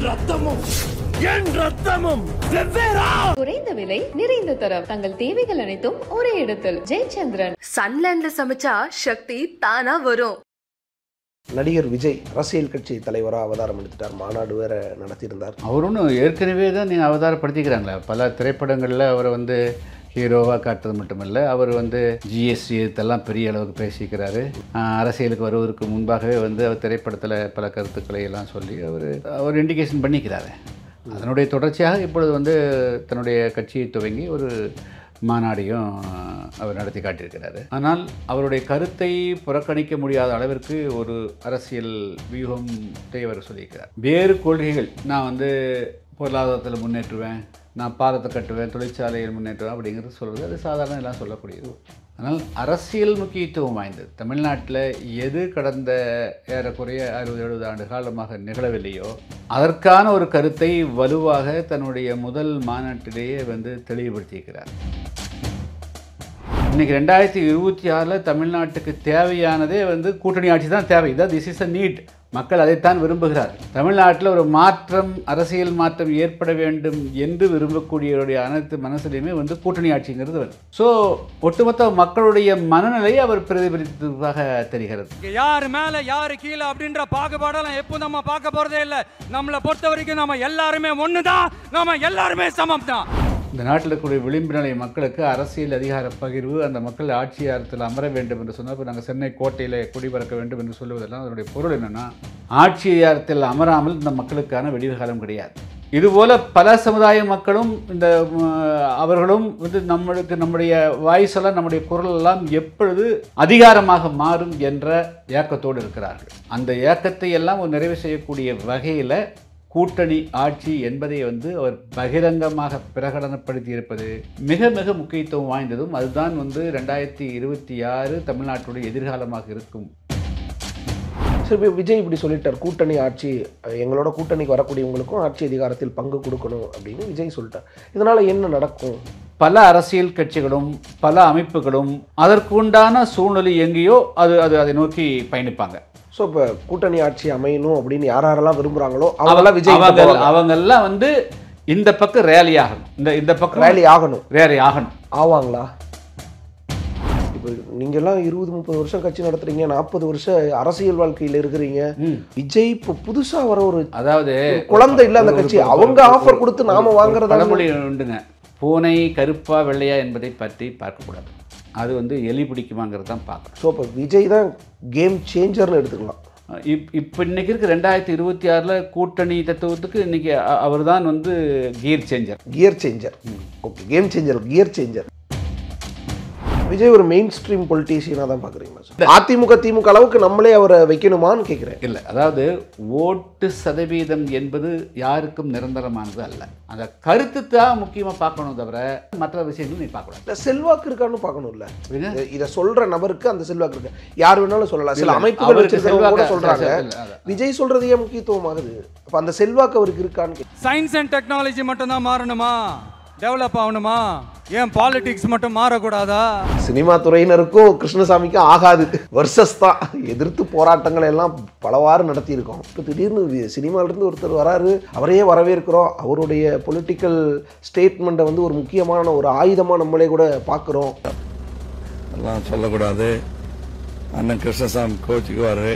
ரத்தமும் என் ரத்தமும் வெவ்வேறா. குறைந்த விலை நிறைந்த தரம், தங்கள் தேவைகள் அனைத்தும் ஒரே இடத்தில். ஜெயச்சந்திரன். சன்லேண்ட்ல சமைச்சா சக்தி தானா வரும். நடிகர் விஜய் அரசியல் கட்சி தலைவராக அவதாரம் எடுத்துட்டார். மாநாடு வேற நடத்தியிருந்தார். அவரும் ஏற்கனவே தான் நீங்கள் அவதாரப்படுத்திக்கிறாங்களே. பல திரைப்படங்களில் அவரை ஹீரோவாக காட்டுறது மட்டுமில்லை, அவர் ஜிஎஸ்டி இதெல்லாம் பெரிய அளவுக்கு பேசிக்கிறாரு. அரசியலுக்கு வருவதற்கு முன்பாகவே அவர் திரைப்படத்தில் பல கருத்துக்களை எல்லாம் சொல்லி அவர் இண்டிகேஷன் பண்ணிக்கிறாரு. அதனுடைய தொடர்ச்சியாக இப்பொழுது தன்னுடைய கட்சியை துவங்கி ஒரு மாநாடையும் அவர் நடத்தி காட்டியிருக்கிறாரு. ஆனால் அவருடைய கருத்தை புறக்கணிக்க முடியாத அளவிற்கு ஒரு அரசியல் வியூகத்தை அவர் சொல்லியிருக்கிறார். வேறு கொள்கைகள், நான் பொருளாதாரத்தில் முன்னேற்றுவேன், நான் பாலத்தை கட்டுவேன், தொழிற்சாலையில் முன்னேற்றுவேன் அப்படிங்கிறது சொல்கிறது அது சாதாரண எல்லாம் சொல்லக்கூடியது. ஆனால் அரசியல் முக்கியத்துவம் வாய்ந்தது. தமிழ்நாட்டில் எது கடந்த ஏறக்குறைய 60-70 ஆண்டு காலமாக நிகழவில்லையோ அதற்கான ஒரு கருத்தை வலுவாக தன்னுடைய முதல் மாநாட்டிலேயே தெளிவுபடுத்தியிருக்கிறார். இன்றைக்கி 2026 தமிழ்நாட்டுக்கு தேவையானதே கூட்டணி ஆட்சி தான் தேவை. இதான் திஸ் இஸ் அ நீட். மக்கள் அதைத்தான் விரும்புகிறார்கள். தமிழ்நாட்டில் ஒரு மாற்றம், அரசியல் மாற்றம் ஏற்பட வேண்டும் என்று விரும்பக்கூடியவருடைய அனைத்து மனசுலையுமே கூட்டணி ஆட்சிங்கிறது வருது. ஸோ ஒட்டுமொத்த மக்களுடைய மனநிலையை அவர் பிரதிபலித்ததாக தெரிகிறது. யார் மேலே யார் கீழே அப்படின்ற பாகுபாடெல்லாம் எப்போ நம்ம பார்க்க போகிறதே இல்லை. நம்மளை பொறுத்த வரைக்கும் நம்ம எல்லாருமே ஒன்று தான், நம்ம எல்லாருமே சமம் தான். இந்த நாட்டில் இருக்கக்கூடிய விளிம்பு நிலை மக்களுக்கு அரசியல் அதிகார பகிர்வு, அந்த மக்கள் ஆட்சியாரத்தில் அமர வேண்டும் என்று சொன்னால், இப்போ நாங்கள் சென்னை கோட்டையில் குடிபறக்க வேண்டும் என்று சொல்லுவதெல்லாம் அதனுடைய பொருள் என்னென்னா, ஆட்சி அதிகாரத்தில் அமராமல் இந்த மக்களுக்கான விடிவு காலம் கிடையாது. இதுபோல் பல சமுதாய மக்களும் அவர்களும் நம்முடைய வாய்ஸெல்லாம், நம்முடைய குரல் எல்லாம் எப்பொழுது அதிகாரமாக மாறும் என்ற ஏக்கத்தோடு இருக்கிறார்கள். அந்த ஏக்கத்தை எல்லாம் நிறைவு செய்யக்கூடிய வகையில் கூட்டணி ஆட்சி என்பதை அவர் பகிரங்கமாக பிரகடனப்படுத்தி இருப்பது மிக மிக முக்கியத்துவம் வாய்ந்ததும் அதுதான் 2026 தமிழ்நாட்டுடைய எதிர்காலமாக இருக்கும். சரி, விஜய் இப்படி சொல்லிட்டார், கூட்டணி ஆட்சி, எங்களோட கூட்டணிக்கு வரக்கூடியவங்களுக்கும் ஆட்சி அதிகாரத்தில் பங்கு கொடுக்கணும் அப்படின்னு விஜய் சொல்லிட்டார். இதனால் என்ன நடக்கும்? பல அரசியல் கட்சிகளும் பல அமைப்புகளும் அதற்கு உண்டான சூழ்நிலை எங்கேயோ அதை நோக்கி பயணிப்பாங்க. ஸோ இப்போ கூட்டணி ஆட்சி அமையணும் அப்படின்னு யாரெல்லாம் விரும்புகிறாங்களோ அவங்கெல்லாம் விஜய் அவங்கெல்லாம் இந்த பக்கம் ரேலி ஆகணும், இந்த பக்கம் ரேலி ஆகணும். ஆவாங்களா? இப்போ நீங்கள்லாம் 20-30 வருஷம் கட்சி நடத்துறீங்க, 40 வருஷம் அரசியல் வாழ்க்கையில் இருக்கிறீங்க. விஜய் இப்போ புதுசாக வர ஒரு குழந்தை இல்லை அந்த கட்சி, அவங்க ஆஃபர் கொடுத்து நாம வாங்குறதா பழமொழி உண்டுங்க. பூனை கருப்பா வெள்ளையா என்பதை பற்றி பார்க்கக்கூடாது, அது எலி பிடிக்குமாங்கிறது தான் பார்க்கணும். ஸோ இப்போ விஜய் தான் கேம் சேஞ்சர்னு எடுத்துக்கலாம். இப்போ இன்றைக்கி இருக்க 2026 கூட்டணி தத்துவத்துக்கு இன்றைக்கி அவர் தான் gear changer. Okay, game changer, gear changer. Vijay ஒரு மெயின் ஸ்ட்ரீம் பொலிட்டீஷியனாக தான் பார்க்குறீங்களா சார்? அதிமுக திமுக அளவுக்கு நம்மளே அவரை வைக்கணுமான்னு கேட்குறேன். இல்லை, அதாவது ஓட்டு சதவீதம் என்பது யாருக்கும் நிரந்தரமானது அல்ல. அந்த கருத்து தான் முக்கியமாக பார்க்கணும், தவிர மற்ற விஷயங்கள் நீ பார்க்கணும். இல்லை, செல்வாக்கு இருக்கான்னு பார்க்கணும்ல. இதை சொல்கிற நபருக்கு அந்த செல்வாக்கு இருக்கு, யார் வேணாலும் சொல்லலாம். சில அமைப்புகள் செல்வாக்கு சொல்கிறாங்க, விஜய் சொல்கிறது ஏன் முக்கியத்துவமாகுது? அப்போ அந்த செல்வாக்கு அவருக்கு இருக்கான்னு. சயின்ஸ் அண்ட் டெக்னாலஜி மட்டும்தான் மாறணுமா, டெவலப் ஆகணுமா? ஏன் பாலிடிக்ஸ் மட்டும் மாறக்கூடாதா? சினிமா துறையினருக்கும் கிருஷ்ணசாமிக்கும் ஆகாது, வர்சஸ் தான். எதிர்த்து போராட்டங்கள் எல்லாம் பலவாறு நடத்தியிருக்கோம். இப்போ திடீர்னு சினிமாவிலிருந்து ஒருத்தர் வராரு, அவரையே வரவேற்கிறோம். அவருடைய பொலிட்டிக்கல் ஸ்டேட்மெண்ட்டை ஒரு முக்கியமான ஒரு ஆயுதமாக நம்மளே கூட பார்க்குறோம். எல்லாம் சொல்லக்கூடாது, அண்ணன் கிருஷ்ணசாமி கோச்சுக்குவாரு.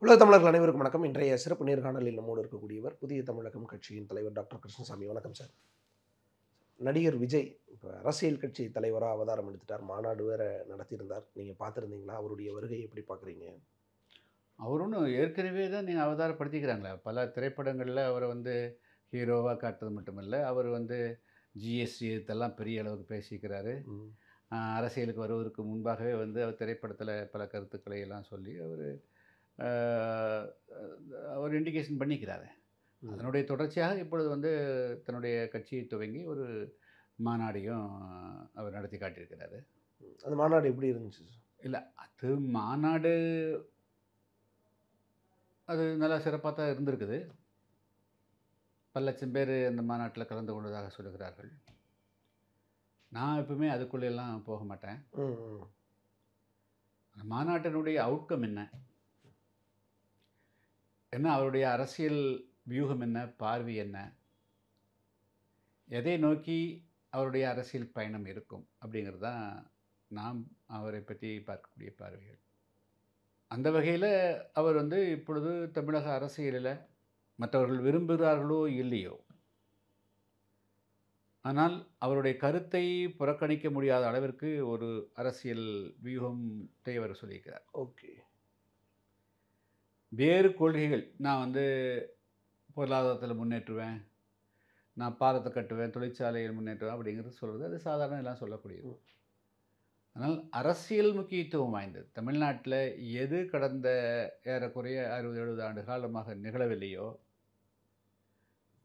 உலக தமிழர்கள் அனைவருக்கும் வணக்கம். இன்றைய சிறப்பு நேர்காணலில் நம்மோடு இருக்கக்கூடியவர் புதிய தமிழகம் கட்சியின் தலைவர் டாக்டர் கிருஷ்ணசாமி. வணக்கம் சார். நடிகர் விஜய் இப்போ அரசியல் கட்சி தலைவராக அவதாரம் எடுத்துட்டார். மாநாடு வேற நடத்தியிருந்தார். நீங்கள் பார்த்துருந்தீங்களா? அவருடைய வருகையை எப்படி பார்க்குறீங்க? அவர் ஏற்கனவே தான் நீங்கள் அவதாரப்படுத்திக்கிறாங்களே. பல திரைப்படங்களில் அவரை ஹீரோவாக காட்டுறது மட்டுமில்லை, அவர் ஜிஎஸ்டி இதெல்லாம் பெரிய அளவுக்கு பேசிக்கிறாரு. அரசியலுக்கு வருவதற்கு முன்பாகவே அவர் திரைப்படத்தில் பல கருத்துக்களை எல்லாம் சொல்லி அவர் இண்டிகேஷன் பண்ணிக்கிறாரு. அதனுடைய தொடர்ச்சியாக இப்பொழுது தன்னுடைய கட்சியை துவங்கி ஒரு மாநாடையும் அவர் நடத்தி காட்டியிருக்கிறாரு. அந்த மாநாடு எப்படி இருந்துச்சு? இல்லை, அது மாநாடு அது நல்லா சிறப்பாக தான் இருந்திருக்குது. பல லட்சம் பேர் அந்த மாநாட்டில் கலந்து கொண்டதாக சொல்லுகிறார்கள். நான் எப்பவுமே அதுக்குள்ளெல்லாம் போக மாட்டேன். மாநாட்டினுடைய அவுட்கம் என்ன? என்ன அவருடைய அரசியல் வியூகம் என்ன, பார்வை என்ன, எதை நோக்கி அவருடைய அரசியல் பயணம் இருக்கும் அப்படிங்கிறது தான் நாம் அவரை பற்றி பார்க்கக்கூடிய பார்வைகள். அந்த வகையில் அவர் வந்து இப்பொழுது தமிழக அரசியலில் மற்றவர்கள் விரும்புகிறார்களோ இல்லையோ, ஆனால் அவருடைய கருத்தை புறக்கணிக்க முடியாத அளவிற்கு ஒரு அரசியல் வியூகத்தை அவர் சொல்லியிருக்கிறார். ஓகே. வேறு கொள்கைகள், நான் வந்து பொருளாதாரத்தில் முன்னேற்றுவேன், நான் பாலத்தை கட்டுவேன், தொழிற்சாலையில் முன்னேற்றுவேன் அப்படிங்கிறது சொல்கிறது அது சாதாரண எல்லாம் சொல்லக்கூடியது. ஆனால் அரசியல் முக்கியத்துவம் வாய்ந்தது தமிழ்நாட்டில் எது கடந்த ஏறக்குறைய 60-70 ஆண்டு காலமாக நிகழவில்லையோ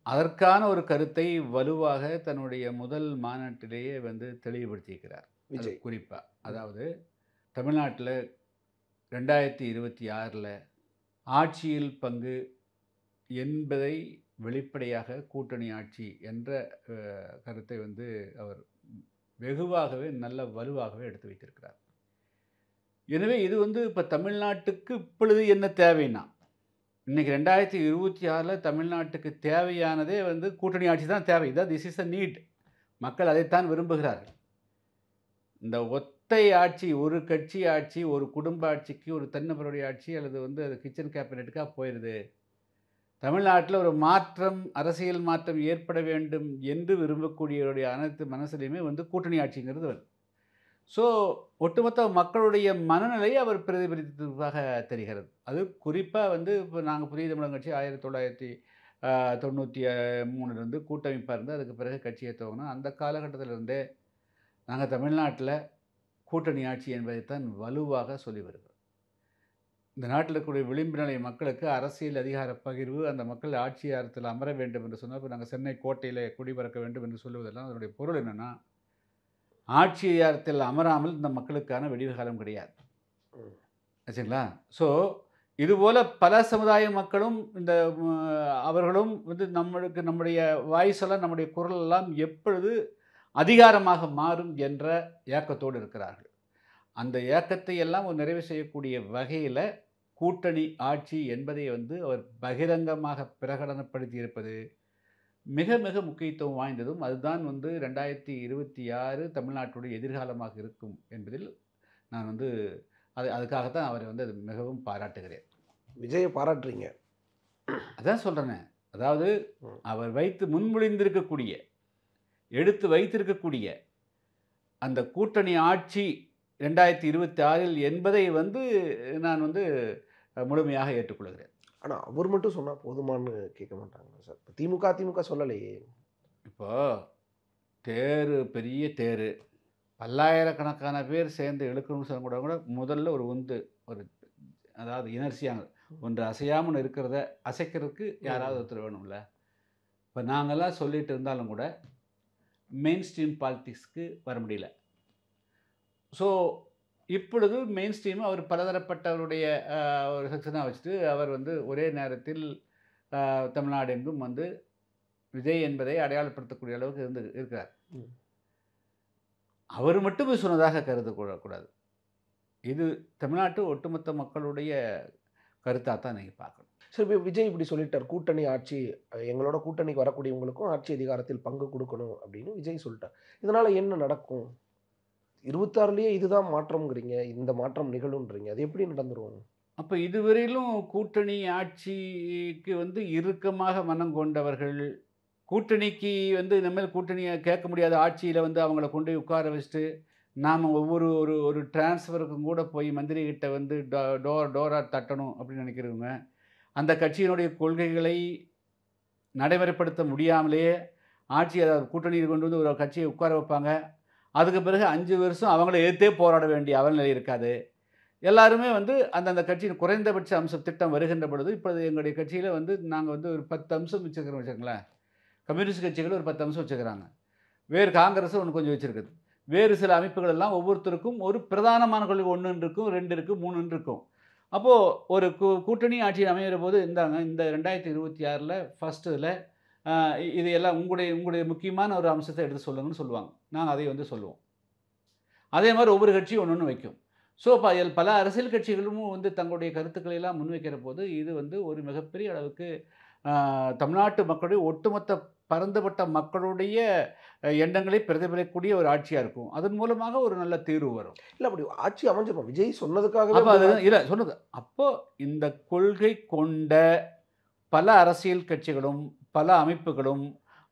அதற்கான ஒரு கருத்தை வலுவாக தன்னுடைய முதல் மாநாட்டிலேயே வந்து தெளிவுபடுத்தியிருக்கிறார் விஜய். குறிப்பாக அதாவது தமிழ்நாட்டில் 2026 ஆட்சியில் பங்கு என்பதை வெளிப்படையாக கூட்டணி ஆட்சி என்ற கருத்தை வந்து அவர் வெகுவாகவே நல்ல வலுவாகவே எடுத்து வைத்திருக்கிறார். எனவே இது வந்து இப்போ தமிழ்நாட்டுக்கு இப்பொழுது என்ன தேவைன்னா, இன்றைக்கி 2026 தமிழ்நாட்டுக்கு தேவையானதே வந்து கூட்டணி ஆட்சி தான் தேவை. இதான் திஸ் இஸ் அ நீட். மக்கள் அதைத்தான் விரும்புகிறார்கள். இந்த ஒத்தை ஆட்சி, ஒரு கட்சி ஆட்சி, ஒரு குடும்ப ஆட்சிக்கு, ஒரு தனிநபருடைய ஆட்சி அல்லது வந்து அது கிச்சன் கேபினெட்டுக்காக போயிடுது. தமிழ்நாட்டில் ஒரு மாற்றம், அரசியல் மாற்றம் ஏற்பட வேண்டும் என்று விரும்பக்கூடியவருடைய அனைத்து மனசுலையுமே வந்து கூட்டணி ஆட்சிங்கிறது வருது. ஸோ ஒட்டுமொத்த மக்களுடைய மனநிலையை அவர் பிரதிபலித்ததாக தெரிகிறது. அது குறிப்பாக வந்து இப்போ நாங்கள் புதிய தமிழகம் கட்சி 1993 கூட்டமைப்பாக இருந்து அதுக்கு பிறகு கட்சியை துவங்கினோம். அந்த காலகட்டத்திலிருந்தே நாங்கள் தமிழ்நாட்டில் கூட்டணி ஆட்சி என்பதைத்தான் வலுவாக சொல்லி வருகிறோம். இந்த நாட்டில் இருக்கக்கூடிய விளிம்பு நிலை மக்களுக்கு அரசியல் அதிகார பகிர்வு, அந்த மக்கள் ஆட்சி அதிகாரத்தில் அமர வேண்டும் என்று சொன்னால், இப்போ நாங்கள் சென்னை கோட்டையில் குடிபறக்க வேண்டும் என்று சொல்லுவதெல்லாம் அதனுடைய பொருள் என்னென்னா, ஆட்சி அதிகாரத்தில் அமராமல் இந்த மக்களுக்கான விடிவு காலம் கிடையாது. ஆச்சுங்களா? ஸோ இதுபோல் பல சமுதாய மக்களும் இந்த அவர்களும் வந்து நம்முடைய வாய்ஸெல்லாம், நம்முடைய குரல் எல்லாம் எப்பொழுது அதிகாரமாக மாறும் என்ற ஏக்கத்தோடு இருக்கிறார்கள். அந்த ஏக்கத்தை எல்லாம் ஒரு நிறைவு செய்யக்கூடிய வகையில் கூட்டணி ஆட்சி என்பதை வந்து அவர் பகிரங்கமாக பிரகடனப்படுத்தி இருப்பது மிக மிக முக்கியத்துவம் வாய்ந்ததும், அதுதான் வந்து 2026 தமிழ்நாட்டுடைய எதிர்காலமாக இருக்கும் என்பதில் நான் வந்து அதுக்காகத்தான் அவரை வந்து அது மிகவும் பாராட்டுகிறேன். விஜயை பாராட்டுறீங்க? அதான் சொல்கிறேனே, அதாவது அவர் முன்மொழிந்திருக்கக்கூடிய, எடுத்து வைத்திருக்கக்கூடிய அந்த கூட்டணி ஆட்சி 2026 என்பதை வந்து நான் வந்து முழுமையாக ஏற்றுக்கொள்கிறேன். ஆனால் அவர் மட்டும் சொன்னால் போதுமானு கேட்க மாட்டாங்க சார். இப்போ திமுக சொல்லலையே. இப்போ பெரிய தேர் பல்லாயிரக்கணக்கான பேர் சேர்ந்து இழுக்கணும்னு சொல்ல கூட முதல்ல ஒரு அதாவது இனர்சியாங்க ஒன்று அசையாமல் இருக்கிறத அசைக்கிறதுக்கு யாராவது ஒருத்தர் வேணும்ல. இப்போ நாங்கள்லாம் சொல்லிட்டு இருந்தாலும் கூட மெயின் ஸ்ட்ரீம் பாலிட்டிக்ஸ்க்கு வர முடியல. ஸோ இப்பொழுது மெயின் ஸ்ட்ரீம் அவர் பலதரப்பட்டவருடைய ஒரு செக்ஷனாக வச்சுட்டு அவர் வந்து ஒரே நேரத்தில் தமிழ்நாடு எங்கும் வந்து விஜய் என்பதை அடையாளப்படுத்தக்கூடிய அளவுக்கு இருக்கிறார். அவர் மட்டுமே சொன்னதாக கருதக்கூடாது. இது தமிழ்நாட்டு ஒட்டுமொத்த மக்களுடைய கருத்தாக தான் நீங்கள் பார்க்கணும். சரி, இப்போ விஜய் இப்படி சொல்லிட்டார், கூட்டணி ஆட்சி, எங்களோட கூட்டணிக்கு வரக்கூடியவங்களுக்கும் ஆட்சி அதிகாரத்தில் பங்கு கொடுக்கணும் அப்படின்னு விஜய் சொல்லிட்டார். இதனால் என்ன நடக்கும்? 26 இதுதான் மாற்றம்ங்கிறீங்க, இந்த மாற்றம் நிகழும்ன்றீங்க, அது எப்படி நடந்துருவோம்? அப்போ இதுவரையிலும் கூட்டணி ஆட்சிக்கு வந்து இறுக்கமாக மனம் கொண்டவர்கள், கூட்டணிக்கு வந்து இனிமேல் கூட்டணியை கேட்க முடியாத ஆட்சியில் வந்து அவங்கள கொண்டு உட்கார வச்சுட்டு நாம் ஒவ்வொரு ஒரு டிரான்ஸ்ஃபருக்கும் கூட போய் மந்திரிகிட்ட வந்து டோராக தட்டணும் அப்படின்னு நினைக்கிறவங்க, அந்த கட்சியினுடைய கொள்கைகளை நடைமுறைப்படுத்த முடியாமலேயே ஆட்சி, அதாவது கூட்டணியில் கொண்டு வந்து ஒரு கட்சியை உட்கார வைப்பாங்க. அதுக்கு பிறகு 5 வருஷம் அவங்கள எதிர்த்தே போராட வேண்டிய அவநிலை இருக்காது. எல்லாருமே வந்து அந்தந்த கட்சியின் குறைந்தபட்ச அம்சம் திட்டம் வருகின்ற பொழுது, இப்போது எங்களுடைய கட்சியில் வந்து நாங்கள் வந்து ஒரு 10 அம்சம் வச்சுக்கிறோம் வச்சுக்கங்களேன். கம்யூனிஸ்ட் கட்சிகள் ஒரு 10 அம்சம் வச்சுக்கிறாங்க, வேறு காங்கிரஸ் ஒன்று கொஞ்சம் வச்சுருக்குது, வேறு சில அமைப்புகள் எல்லாம் ஒவ்வொருத்தருக்கும் ஒரு பிரதானமான கொள்கை 1 இருக்கும், 2 இருக்குது, 3 இருக்கும். அப்போது ஒரு கூட்டணி ஆட்சி அமைகிற போது இந்த 2026 ஃபஸ்ட்டில் இதையெல்லாம் உங்களுடைய முக்கியமான ஒரு அம்சத்தை எடுத்து சொல்லுங்கன்னு சொல்லுவாங்க. நாங்கள் அதை வந்து சொல்லுவோம். அதே மாதிரி ஒவ்வொரு கட்சியும் ஒன்று வைக்கும். ஸோ பல அரசியல் கட்சிகளும் வந்து தங்களுடைய கருத்துக்களை எல்லாம் முன்வைக்கிற போது இது வந்து ஒரு மிகப்பெரிய அளவுக்கு தமிழ்நாட்டு மக்களுடைய ஒட்டுமொத்த பரந்துபட்ட மக்களுடைய எண்ணங்களை பிரதிபலிக்கக்கூடிய ஒரு ஆட்சியாக இருக்கும். அதன் மூலமாக ஒரு நல்ல தீர்வு வரும். இல்லை அப்படி ஆட்சி அமைஞ்சிருப்போம் விஜய் அப்போ சொன்னதுக்காக அது இல்லை சொன்னது. அப்போது இந்த கொள்கை கொண்ட பல அரசியல் கட்சிகளும் பல அமைப்புகளும்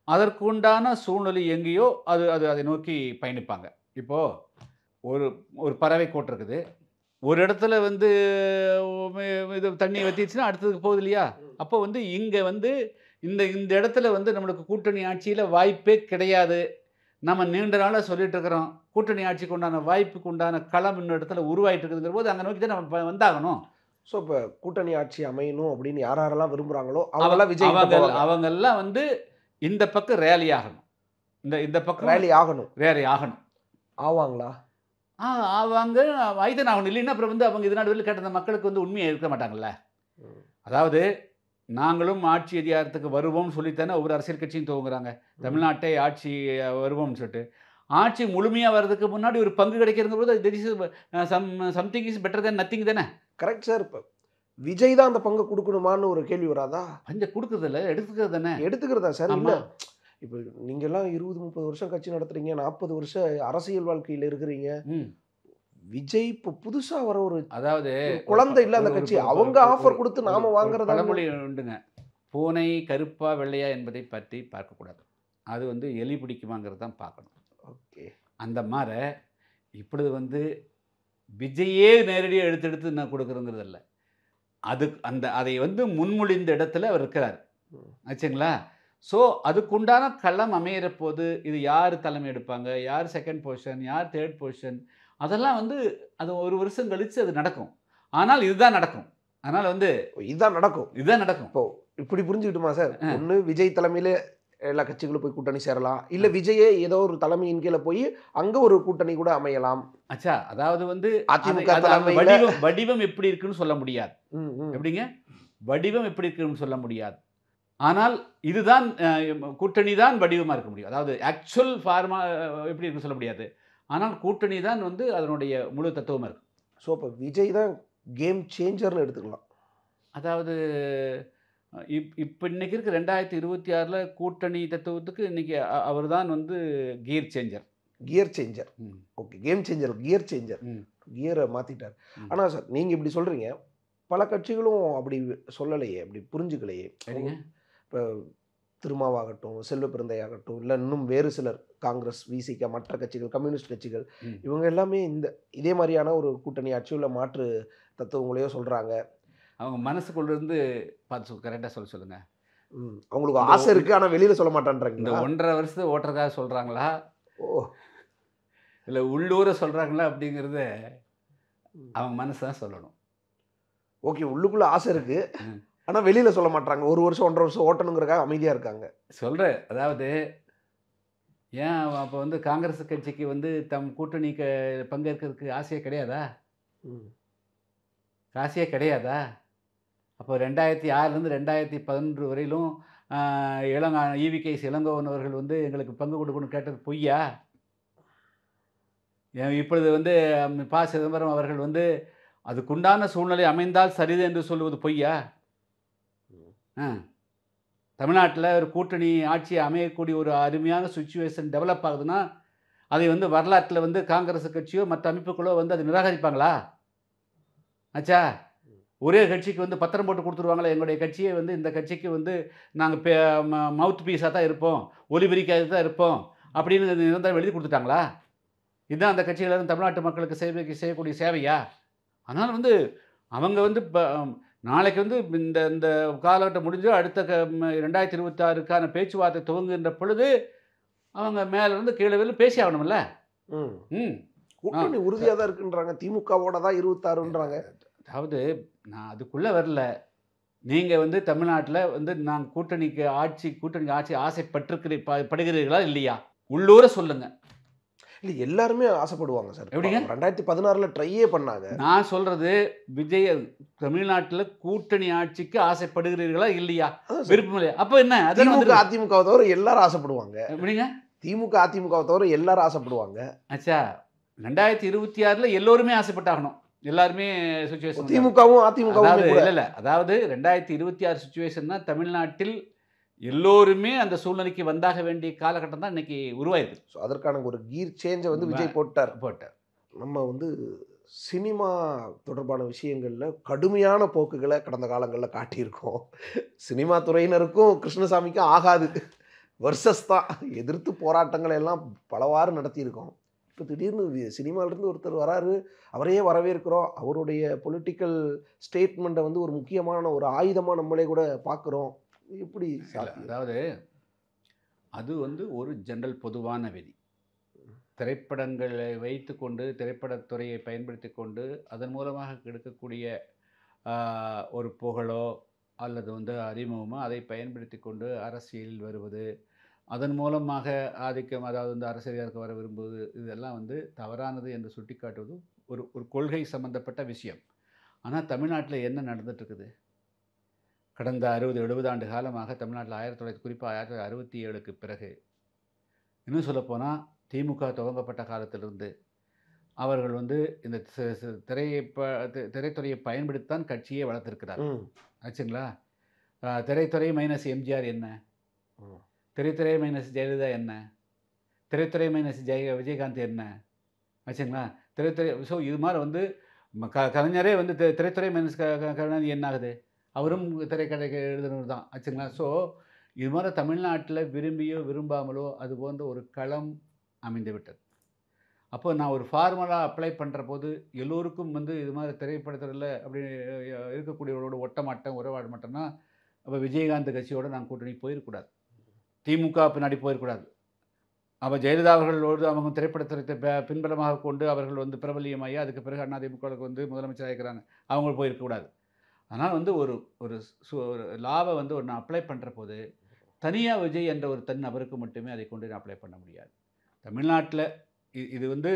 அதற்குண்டான சூழ்நிலை எங்கேயோ அதை நோக்கி பயணிப்பாங்க. இப்போது ஒரு பறவை கோட்டை இருக்குது. ஒரு இடத்துல வந்து இது தண்ணி வத்திடுச்சுன்னா அடுத்ததுக்கு போகுது இல்லையா? அப்போ வந்து இங்கே வந்து இந்த இடத்துல வந்து நம்மளுக்கு கூட்டணி ஆட்சியில் வாய்ப்பே கிடையாது. நம்ம நீண்ட நாளாக சொல்லிட்டு இருக்கிறோம். கூட்டணி ஆட்சிக்கு உண்டான வாய்ப்புக்கு உண்டான களம் இன்னொரு இடத்துல உருவாகிட்டு இருக்குதுங்கிற போது அங்கே நோக்கி தான் நம்ம வந்தாகணும். ஸோ இப்போ கூட்டணி ஆட்சி அமையணும் அப்படின்னு யாரெல்லாம் விரும்புகிறாங்களோ அவங்கெல்லாம் விஜய் அவங்கெல்லாம் வந்து இந்த பக்கம் ரேலி ஆகணும். இந்த பக்கம் ரேலி ஆகணும் ஆவாங்களா? அவங்க வைத்தன் ஆகணும். இல்லைன்னா அப்புறம் வந்து அவங்க இது நாடு கேட்ட மக்களுக்கு வந்து உண்மையை இருக்க மாட்டாங்கல்ல. அதாவது நாங்களும் ஆட்சி அதிகாரத்துக்கு வருவோம்னு சொல்லித்தானே ஒவ்வொரு அரசியல் கட்சியும் துவங்குறாங்க. தமிழ்நாட்டை ஆட்சி வருவோம்னு சொல்லிட்டு ஆட்சி முழுமையாக வர்றதுக்கு முன்னாடி ஒரு பங்கு கிடைக்கிறதுங்க போது something is better than nothing தானே. Correct sir. இப்போ விஜய் தான் அந்த பங்கு கொடுக்கணுமான்னு ஒரு கேள்வி வராதா? பஞ்ச கொடுக்குறது இல்லை, எடுத்துக்கிறது தானே. எடுத்துக்கிறதா சார்? இல்லை இப்போ நீங்கள்லாம் 20-30 வருஷம் கட்சி நடத்துறீங்க, 40 வருஷம் அரசியல் வாழ்க்கையில் இருக்கிறீங்க. விஜய் இப்போ புதுசா வர ஒரு அதாவது குழந்தை இல்லை அந்த கட்சி. அவங்க ஆஃபர் கொடுத்து நாம வாங்குறது பழமொழி உண்டுங்க. பூனை கருப்பா வெள்ளையா என்பதை பற்றி பார்க்கக்கூடாது. அது வந்து எலி பிடிக்குமாங்கிறது தான் பார்க்கணும். ஓகே. அந்த மாதிரி இப்படி வந்து விஜயே நேரடியாக எடுத்து நான் கொடுக்குறேங்கிறது இல்லை. அதை வந்து முன்மொழிந்த இடத்துல அவர் இருக்கிறார் ஆச்சுங்களா. ஸோ அதுக்குண்டான களம் அமையிற போது இது யார் தலைமை எடுப்பாங்க, யார் செகண்ட் பொசிஷன், யார் தேர்ட் பொசிஷன், அதெல்லாம் வந்து அது ஒரு வருஷம் கழித்து அது நடக்கும். ஆனால் இதுதான் நடக்கும். அதனால் வந்து இதுதான் நடக்கும். இப்போ இப்படி புரிஞ்சுக்கிட்டுமா சார்? ஒன்று விஜய் தலைமையில எல்லா கட்சிகளும் போய் கூட்டணி சேரலாம், இல்லை விஜயே ஏதோ ஒரு தலைமையின் கீழே போய் அங்கே ஒரு கூட்டணி கூட அமையலாம். ஆச்சா, அதாவது வந்து அதிமுக வடிவம் எப்படி இருக்குன்னு சொல்ல முடியாது. எப்படிங்க வடிவம் எப்படி இருக்குன்னு சொல்ல முடியாது. ஆனால் இதுதான் கூட்டணி தான் வடிவமாக இருக்க முடியும். அதாவது ஆக்சுவல் ஃபார்மா எப்படி இருக்குன்னு சொல்ல முடியாது. ஆனால் கூட்டணி தான் வந்து அதனுடைய முழு தத்துவமாக இருக்கும். ஸோ இப்போ விஜய் தான் கேம் சேஞ்சர்னு எடுத்துக்கலாம். அதாவது இப்போ இன்றைக்கி இருக்க 2026 கூட்டணி தத்துவத்துக்கு இன்றைக்கி அவர் தான் வந்து gear changer. Okay, game changer, gear changer, கியரை மாற்றிட்டார். ஆனால் சார் நீங்கள் இப்படி சொல்கிறீங்க, பல கட்சிகளும் அப்படி சொல்லலையே, அப்படி புரிஞ்சுக்கலையே. இப்போ திருமாவாகட்டும், செல்வ பிறந்தையாகட்டும், இல்லை இன்னும் வேறு சிலர், காங்கிரஸ், விசிக, மற்ற கட்சிகள், கம்யூனிஸ்ட் கட்சிகள், இவங்க எல்லாமே இதே மாதிரியான ஒரு கூட்டணி ஆட்சியுள்ள மாற்று தத்துவங்களையோ சொல்கிறாங்க. அவங்க மனசுக்குள்ளேருந்து பார்த்து கரெக்டாக சொல்லுங்கள். அவங்களுக்கு ஆசை இருக்குது, ஆனால் வெளியில் சொல்ல மாட்டான்றாங்க. இந்த 1.5 வருஷத்தை ஓட்டுறதாக சொல்கிறாங்களா, இல்லை உள்ளூரை சொல்கிறாங்களா அப்படிங்கிறத அவங்க மனசு தான் சொல்லணும். ஓகே, உள்ளுக்குள்ளே ஆசை இருக்குது, ஆனால் வெளியில் சொல்ல மாட்டாங்க. 1 வருஷம் 1.5 வருஷம் ஓட்டணுங்கிறக்காக அமைதியாக இருக்காங்க. சொல்கிறேன். அதாவது ஏன் அப்போ வந்து காங்கிரஸ் கட்சிக்கு வந்து தம் கூட்டணிக்கு பங்கேற்கிறதுக்கு ஆசையே கிடையாதா? அப்போ 2006 2011 வரையிலும் EVKS இளங்கோவன் அவர்கள் வந்து எங்களுக்கு பங்கு கொடுக்கணும்னு கேட்டது பொய்யா? இப்பொழுது வந்து ப. சிதம்பரம் அவர்கள் வந்து அதுக்குண்டான சூழ்நிலை அமைந்தால் சரிது என்று சொல்லுவது பொய்யா? தமிழ்நாட்டில் ஒரு கூட்டணி ஆட்சி அமையக்கூடிய ஒரு அருமையான சுச்சுவேஷன் டெவலப் ஆகுதுன்னா அதை வந்து வரலாற்றில் வந்து காங்கிரஸ் கட்சியோ மற்ற அமைப்புகளோ வந்து அதை நிராகரிப்பாங்களா? ஆச்சா, ஒரே கட்சிக்கு வந்து பத்திரம் போட்டு கொடுத்துருவாங்களா, எங்களுடைய கட்சியை வந்து இந்த கட்சிக்கு வந்து நாங்கள் மவுத் பீஸாக தான் இருப்போம், ஒலிபெரிக்காக தான் இருப்போம் அப்படின்னு நிரந்தரம் எழுதி கொடுத்துட்டாங்களா? இதுதான் அந்த கட்சிகள் தமிழ்நாட்டு மக்களுக்கு செய்யக்கூடிய சேவையா? அதனால் வந்து அவங்க வந்து இப்போ நாளைக்கு வந்து இந்த காலகட்டம் முடிஞ்சு அடுத்த 2026க்கான பேச்சுவார்த்தை துவங்குகின்ற பொழுது அவங்க மேலேருந்து கீழே வெளில பேசி ஆகணும்ல. கூட்டணி உறுதியாக தான் இருக்குன்றாங்க, திமுகவோட தான் 26ன்றாங்க. அதாவது நான் அதுக்குள்ளே வரல. நீங்கள் வந்து தமிழ்நாட்டில் வந்து நான் கூட்டணி ஆட்சி ஆசைப்பட்டிருக்கிறீர்களா இல்லையா? உள்ளூரை சொல்லுங்கள். இல்லை, எல்லாருமே ஆசைப்படுவாங்க சார். எப்படிங்க 2016 ட்ரையே பண்ணாங்க. நான் சொல்கிறது விஜய் தமிழ்நாட்டில் கூட்டணி ஆட்சிக்கு ஆசைப்படுகிறீர்களா இல்லையா? விருப்பம் இல்லையா? அப்போ என்ன? அதிமுகவை தவிர எல்லாரும் ஆசைப்படுவாங்க. எப்படிங்க திமுக அதிமுகவை தவிர எல்லாரும் ஆசைப்படுவாங்க. ஆச்சா, 2026 எல்லோருமே ஆசைப்பட்டாகணும். எல்லாருமே சுச்சுவேஷன் திமுகவும் அதிமுகவும் இல்லை அதாவது 2026 சுச்சுவேஷன்னா தமிழ்நாட்டில் எல்லோருமே அந்த சூழ்நிலைக்கு வந்தாக வேண்டிய காலகட்டம் தான் இன்னைக்கு உருவாயிருக்கு. ஸோ அதற்கான ஒரு கீர் சேஞ்சை வந்து விஜய் போட்டார். நம்ம வந்து சினிமா தொடர்பான விஷயங்களில் கடுமையான போக்குகளை கடந்த காலங்களில் காட்டியிருக்கோம். சினிமா துறையினருக்கும் கிருஷ்ணசாமிக்கும் ஆகாது, வர்சஸ் தான். எதிர்த்து போராட்டங்களை எல்லாம் பலவாறு நடத்தியிருக்கோம். இப்போ திடீர்னு சினிமாவிலேருந்து ஒருத்தர் வராரு, அவரையே வரவேற்கிறோம். அவருடைய பொலிட்டிக்கல் ஸ்டேட்மெண்ட்டை வந்து ஒரு முக்கியமான ஒரு ஆயுதமாக நம்மளே கூட பார்க்குறோம். எப்படி அதாவது அது வந்து ஒரு ஜெனரல் பொதுவான விதி. திரைப்படங்களை வைத்து கொண்டு, திரைப்படத்துறையை பயன்படுத்தி கொண்டு அதன் மூலமாக எடுக்கக்கூடிய ஒரு புகழோ அல்லது வந்து அறிமுகமோ அதை பயன்படுத்தி கொண்டு அரசியலில் வருவது, அதன் மூலமாக ஆதிக்கம், அதாவது வந்து அரசியலுக்கு வர விரும்புவது, இதெல்லாம் வந்து தவறானது என்று சுட்டி காட்டுவது ஒரு கொள்கை சம்பந்தப்பட்ட விஷயம். ஆனால் தமிழ்நாட்டில் என்ன நடந்துட்டுருக்குது? கடந்த 60-70 ஆண்டு காலமாக தமிழ்நாட்டில் 1900, குறிப்பாக 1967க்கு பிறகு, இன்னும் சொல்லப்போனால் திமுக துவங்கப்பட்ட காலத்திலிருந்து அவர்கள் வந்து இந்த திரைத்துறையை பயன்படுத்தித்தான் கட்சியை வளர்த்திருக்கிறார். ஆச்சுங்களா? திரைத்துறை மைனஸ் எம்ஜிஆர் என்ன, திரைத்துறை மைனஸ் ஜெயலலிதா என்ன, திரைத்துறை மைனஸ் விஜயகாந்த் என்ன, ஆச்சுங்களா? திரைத்துறை ஸோ இது மாதிரி வந்து கலைஞரே வந்து திரைத்துறை மைனஸ் கருணாநிதி என்ன ஆகுது? அவரும் திரைக்கதை எழுதுனவர் தான். ஆச்சுங்களா? ஸோ இது மாதிரி தமிழ்நாட்டில் விரும்பியோ விரும்பாமலோ அது போன்ற ஒரு களம் அமைந்து விட்டது. அப்போ நான் ஒரு ஃபார்முலா அப்ளை பண்ணுற போது எல்லோருக்கும் வந்து இது மாதிரி திரைப்படத்தில் அப்படி இருக்கக்கூடியவர்களோட ஒட்ட மாட்டேன், உறவாட மாட்டேன்னா, அப்போ விஜயகாந்த் கட்சியோடு நான் கூட்டணி போயிடக்கூடாது, திமுக பின்னாடி போயிடக்கூடாது. அப்போ ஜெயலலிதா அவர்களோடு அவங்க திரைப்படத்தை பின்பலமாக கொண்டு அவர்கள் வந்து பிரபலியமாகி அதுக்கு பிறகு அதிமுகவுக்கு வந்து முதலமைச்சராக இருக்கிறாங்க, அவங்க போயிருக்கக்கூடாது. அதனால் வந்து ஒரு லாவை வந்து நான் அப்ளை பண்ணுற போது தனியாக விஜய் என்ற ஒரு தனி நபருக்கு மட்டுமே அதை கொண்டு நான் அப்ளை பண்ண முடியாது. தமிழ்நாட்டில் இது வந்து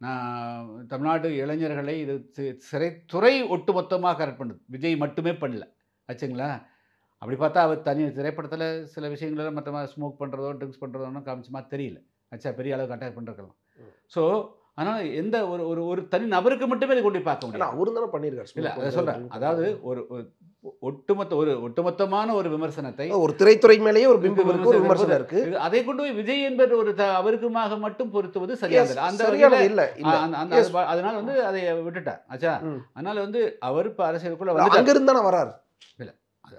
நான் தமிழ்நாட்டு இளைஞர்களை இது திரைத்துறை ஒட்டுமொத்தமாக கரெக்ட் பண்ணுது, விஜய் மட்டுமே பண்ணல. ஆச்சுங்களா? அப்படி பார்த்தா அவர் தனி திரைப்படத்தில் சில விஷயங்களெல்லாம் மற்ற ஸ்மோக் பண்ணுறதோ ட்ரிங்க்ஸ் பண்ணுறதோன்னு காமிச்ச மாதிரி தெரியல. ஆச்சா, பெரிய அளவுக்கு அட்டாக் பண்ணுறக்கலாம். ஸோ அதனால் எந்த ஒரு தனி நபருக்கு மட்டுமே அதை கொண்டு பார்க்க முடியும். அவரும் தானே பண்ணியிருக்காரு. இல்லை, அதை சொல்கிறேன். அதாவது ஒட்டுமொத்தமான ஒரு விமர்சனத்தை ஒரு திரைத்துறை மேலேயே ஒரு விமர்சனம் இருக்கு, அதை கொண்டு போய் விஜய் என்பது ஒரு அவருக்குமாக மட்டும் பொருத்துவது சரியானது அந்த இல்லை. அதனால வந்து அதை விட்டுட்டார். ஆச்சா, அதனால வந்து அவர் இப்போ அரசியலுக்குள்ள அங்கிருந்து தானே வராரு. இல்லை,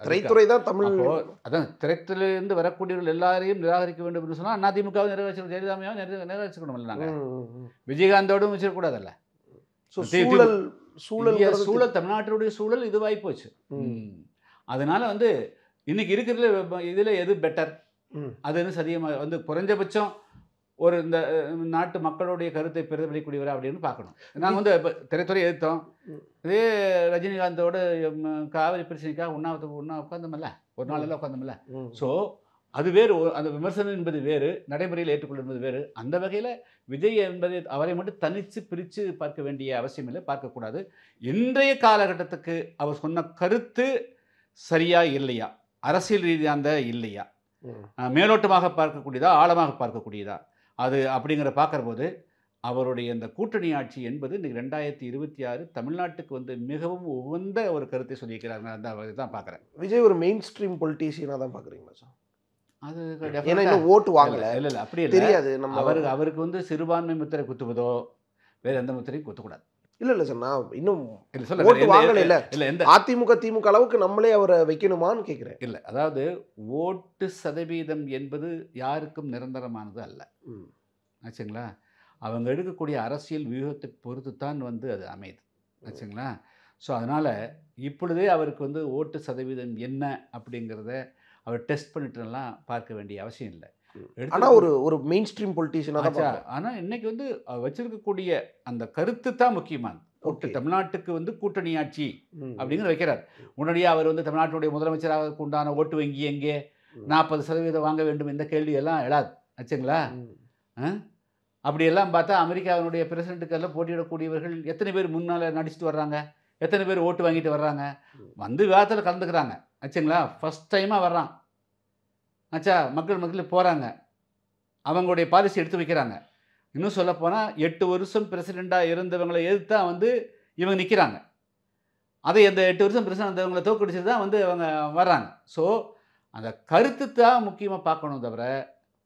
திரைத்துறை தான் தமிழ். அதான் திரைத்துறையிலிருந்து வரக்கூடியவர்கள் எல்லாரையும் நிராகரிக்க வேண்டும் என்று சொன்னால் அதிமுகவை நிறைவேற்றணும், ஜெயலலிதாவையும் நிறைவேற்றணும். இல்லை, நாங்கள் விஜயகாந்தோடும் வச்சிடக்கூடாதுல்ல. சூழல் தமிழ்நாட்டினுடைய சூழல் இதுவாகி போச்சு. அதனால வந்து இன்னைக்கு இருக்கிறதுல இதில் எது பெட்டர், அதுன்னு சரியமாக வந்து குறைஞ்சபட்சம் ஒரு இந்த நாட்டு மக்களுடைய கருத்தை பிரதிபலிக்கூடியவரா அப்படின்னு பார்க்கணும். நாங்கள் வந்து இப்போ திரைத்துறை எதிர்த்தோம், இதே ரஜினிகாந்தோட காவிரி பிரச்சனைக்காக ஒன்றா உட்காந்தமில்ல, ஒரு நாளெல்லாம் உட்காந்தமில்ல. ஸோ அது வேறு, அந்த விமர்சனம் என்பது வேறு, நடைமுறையில் ஏற்றுக்கொள்வது வேறு. அந்த வகையில் விஜய் என்பதை அவரை மட்டும் தனித்து பிரித்து பார்க்க வேண்டிய அவசியம் இல்லை, பார்க்கக்கூடாது. இன்றைய காலகட்டத்துக்கு அவர் சொன்ன கருத்து சரியா இல்லையா, அரசியல் ரீதியாந்த இல்லையா, மேலோட்டமாக பார்க்கக்கூடியதா ஆழமாக பார்க்கக்கூடியதா, அது அப்படிங்கிற பார்க்குற போது அவருடைய இந்த கூட்டணி ஆட்சி என்பது இன்றைக்கி 2026 தமிழ்நாட்டுக்கு வந்து மிகவும் உகந்த ஒரு கருத்தை சொல்லியிருக்கிறாங்க. அந்த தான் பார்க்குறேன். விஜய் ஒரு மெயின் ஸ்ட்ரீம் பொலிட்டீஷியனாக தான் பார்க்குறீங்களா சார்? அது ஓட்டு வாங்கலை, இல்லை அப்படி தெரியாது. அவருக்கு வந்து சிறுபான்மை முத்திரை குத்துவதோ வேறு எந்த முத்திரையும் குத்தக்கூடாது. இல்லை சார், நான் இன்னும் ஓட்டு வாங்கலை. இல்லை, எந்த அதிமுக திமுக அளவுக்கு நம்மளே அவரை வைக்கணுமான்னு கேட்குறேன். இல்லை, அதாவது ஓட்டு சதவீதம் என்பது யாருக்கும் நிரந்தரமானது அல்ல. ஆச்சுங்களா? அவங்க எடுக்கக்கூடிய அரசியல் வியூகத்தை பொறுத்து தான் வந்து அது அமையுது. ஆச்சுங்களா? ஸோ அதனால் இப்பொழுதே அவருக்கு வந்து ஓட்டு சதவீதம் என்ன அப்படிங்கிறத அவர் டெஸ்ட் பண்ணிட்டுலாம் பார்க்க வேண்டிய அவசியம் இல்லை. ஆனால் ஒரு மெயின் ஸ்ட்ரீம் பொலிட்டீஷியனாக தான். ஆனால் இன்னைக்கு வந்து வச்சிருக்கக்கூடிய அந்த கருத்து தான் முக்கியமானது. தமிழ்நாட்டுக்கு வந்து கூட்டணி ஆட்சி அப்படிங்கிற வைக்கிறார். உடனடியாக அவர் வந்து தமிழ்நாட்டுடைய முதலமைச்சராக உண்டான ஓட்டு வங்கி எங்கே 40% வாங்க வேண்டும் இந்த கேள்வியெல்லாம் எழாது. ஆச்சுங்களா? அப்படியெல்லாம் பார்த்தா அமெரிக்காவினுடைய பிரசிடென்ட்டுக்கெல்லாம் போட்டியிடக்கூடியவர்கள் எத்தனை பேர் முன்னால் நடிச்சுட்டு வர்றாங்க, எத்தனை பேர் ஓட்டு வாங்கிட்டு வர்றாங்க, வந்து விவாதத்தில் கலந்துக்கிறாங்க. ஆச்சுங்களா? ஃபஸ்ட் டைமாக வர்றான். ஆச்சா, மக்கள் போகிறாங்க, அவங்களுடைய பாலிசி எடுத்து வைக்கிறாங்க. இன்னும் சொல்லப்போனால் 8 வருஷம் பிரசிடெண்ட்டாக இருந்தவங்களை எதிர்த்து தான் வந்து இவங்க நிற்கிறாங்க. அதை அந்த 8 வருஷம் பிரசிடெண்ட் இருந்தவங்களை தோக்கடிச்சு தான் வந்து அவங்க வர்றாங்க. ஸோ அந்த கருத்து தான் முக்கியமாக பார்க்கணும் தவிர,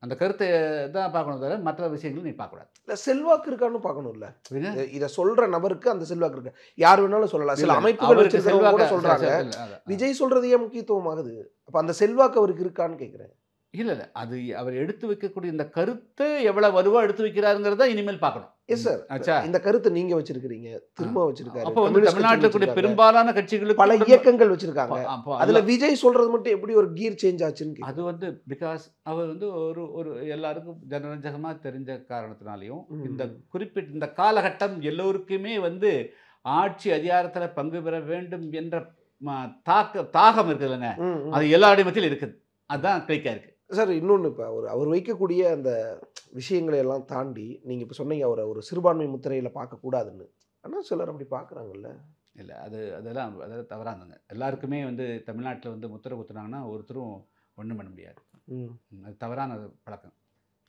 அந்த கருத்தை தான் பார்க்கணும் தவிர மற்ற விஷயங்களும் நீ பார்க்கக்கூடாது. இல்லை செல்வாக்கு இருக்கான்னு பார்க்கணும்ல. புரியுதா? இதை சொல்ற நபருக்கு அந்த செல்வாக்கு இருக்கு. யார் வேணாலும் சொல்லலாம். சில இல்ல, அமைப்புகள் அவருக்கு வச்சிருக்கவங்க கூட செல்வாக்கு சொல்றாங்க இல்ல, விஜய் சொல்றது ஏன் முக்கியத்துவம் ஆகுது. அப்ப அந்த செல்வாக்கு அவருக்கு இருக்கான்னு கேட்குறேன். இல்லை அது அவர் எடுத்து வைக்கக்கூடிய இந்த கருத்து எவ்வளோ வலுவாக எடுத்து வைக்கிறாருங்கிறத இனிமேல் பார்க்கணும். எஸ் சார், ஆச்சா? இந்த கருத்தை நீங்க வச்சிருக்கிறீங்க, திரும்ப வச்சிருக்காரு. அப்போ வந்து கம்யூனிஸ்ட் தமிழ்நாட்டில் கட்சி கூடிய வச்சிருக்காரு. பெரும்பாலான கட்சிகளுக்கு பல இயக்கங்கள் வச்சிருக்காங்க. அப்போ அதுல விஜய் சொல்றது மட்டும் எப்படி ஒரு கீர் சேஞ்ச் ஆச்சுன்னு கேக்குறேன். அது வந்து பிகாஸ் அவர் வந்து ஒரு எல்லாருக்கும் ஜனரஞ்சகமாக தெரிஞ்ச காரணத்தினாலையும் இந்த குறிப்பிட்ட இந்த காலகட்டம் எல்லோருக்குமே வந்து ஆட்சி அதிகாரத்தில் பங்கு பெற வேண்டும் என்ற தாகம் இருக்குதுல்லங்க, அது எல்லாருடைய மத்தியில் இருக்குது. அதுதான் கிளிக்காக இருக்குது சார். இன்னொன்று, இப்போ அவர் வைக்கக்கூடிய அந்த விஷயங்களை எல்லாம் தாண்டி நீங்கள் இப்போ சொன்னீங்க அவரை ஒரு சிறுபான்மை முத்திரையில் பார்க்கக்கூடாதுன்னு. ஆனால் சிலர் அப்படி பார்க்குறாங்கல்ல. இல்லை அதெல்லாம் தவறாங்க. எல்லாருக்குமே வந்து தமிழ்நாட்டில் வந்து முத்திரை குத்துனாங்கன்னா ஒருத்தரும் ஒன்றும் பண்ண முடியாது. அது தவறான பழக்கம்.